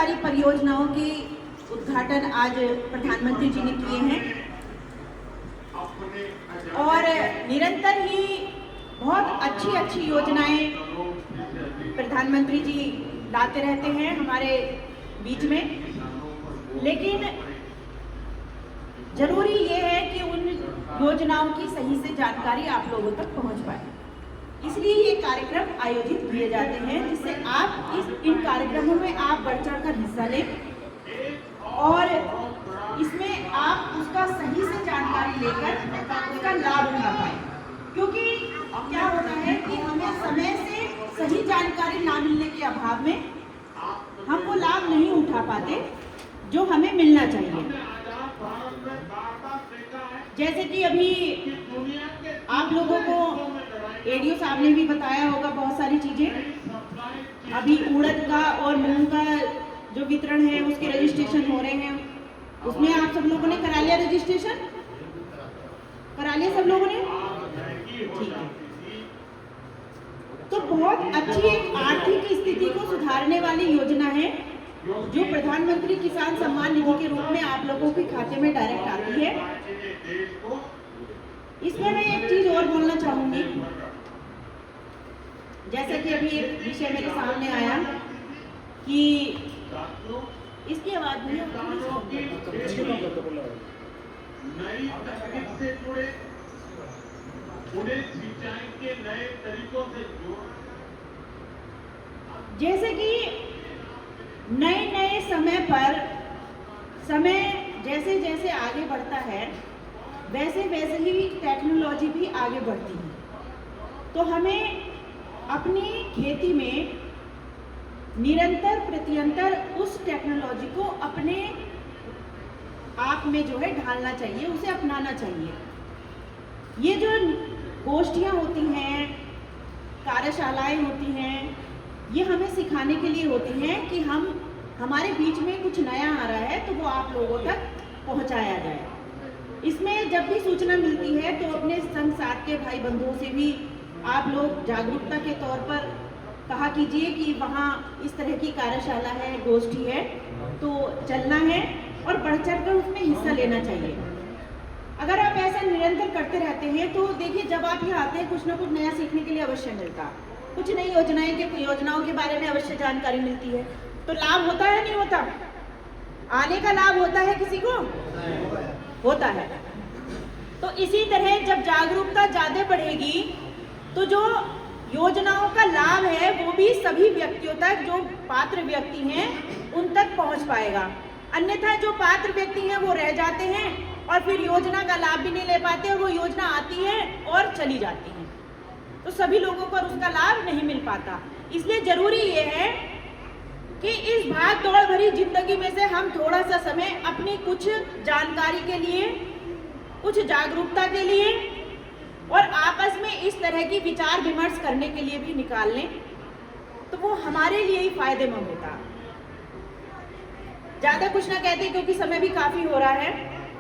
सारी परियोजनाओं के उद्घाटन आज प्रधानमंत्री जी ने किए हैं और निरंतर ही बहुत अच्छी अच्छी योजनाएं प्रधानमंत्री जी लाते रहते हैं हमारे बीच में। लेकिन जरूरी ये है कि उन योजनाओं की सही से जानकारी आप लोगों तक पहुंच पाए, इसलिए ये कार्यक्रम आयोजित किए जाते हैं जिससे आप इन कार्यक्रमों में आप बढ़ चढ़ कर हिस्सा लें और इसमें आप उसका सही से जानकारी लेकर उसका लाभ उठा पाए। क्योंकि क्या होता है कि हमें समय से सही जानकारी ना मिलने के अभाव में हम वो लाभ नहीं उठा पाते जो हमें मिलना चाहिए। जैसे कि अभी आप लोगों को एडीओ साहब ने भी बताया होगा बहुत सारी चीजें। अभी उड़द का और मूंग का जो वितरण है उसके रजिस्ट्रेशन हो रहे हैं, उसमें आप सब लोगों ने करा लिया रजिस्ट्रेशन? करा लिया सब लोगों ने? ठीक है। तो बहुत अच्छी एक आर्थिक स्थिति को सुधारने वाली योजना है जो प्रधानमंत्री किसान सम्मान निधि के रूप में आप लोगों के खाते में डायरेक्ट आती है। इसमें मैं एक चीज और बोलना चाहूंगी, जैसे कि अभी एक विषय मेरे सामने आया कि इसकी आवाज नहीं नई तकनीक से जुड़े उन्हें सिंचाई के नए तरीकों से जोड़ना। जैसे कि नए नए समय जैसे जैसे आगे बढ़ता है वैसे वैसे ही टेक्नोलॉजी भी आगे बढ़ती है। तो हमें अपनी खेती में निरंतर प्रत्यंतर उस टेक्नोलॉजी को अपने आप में जो है ढालना चाहिए, उसे अपनाना चाहिए। ये जो गोष्ठियाँ होती हैं, कार्यशालाएं होती हैं, ये हमें सिखाने के लिए होती हैं कि हमारे बीच में कुछ नया आ रहा है तो वो आप लोगों तक पहुंचाया जाए। इसमें जब भी सूचना मिलती है तो अपने संग साथ के भाई बंधुओं से भी आप लोग जागरूकता के तौर पर कहा कीजिए कि वहाँ इस तरह की कार्यशाला है, गोष्ठी है, तो चलना है और बढ़ चढ़ कर उसमें हिस्सा लेना चाहिए। अगर आप ऐसा निरंतर करते रहते हैं तो देखिए जब आप यहाँ आते हैं कुछ ना कुछ नया सीखने के लिए अवश्य मिलता, कुछ नई योजनाओं के बारे में अवश्य जानकारी मिलती है। तो लाभ होता है नहीं होता? आने का लाभ होता है किसी को? होता है। तो इसी तरह जब जागरूकता ज्यादा बढ़ेगी तो जो योजनाओं का लाभ है वो भी सभी व्यक्तियों तक, जो पात्र व्यक्ति हैं उन तक पहुंच पाएगा। अन्यथा जो पात्र व्यक्ति हैं वो रह जाते हैं और फिर योजना का लाभ भी नहीं ले पाते और वो योजना आती है और चली जाती है, तो सभी लोगों को उसका लाभ नहीं मिल पाता। इसलिए जरूरी ये है कि इस भाग दौड़ भरी जिंदगी में से हम थोड़ा सा समय अपनी कुछ जानकारी के लिए, कुछ जागरूकता के लिए और आपस में इस तरह की विचार विमर्श करने के लिए भी निकाल लें तो वो हमारे लिए ही फायदेमंद होता। ज्यादा कुछ ना कहते क्योंकि समय भी काफी हो रहा है।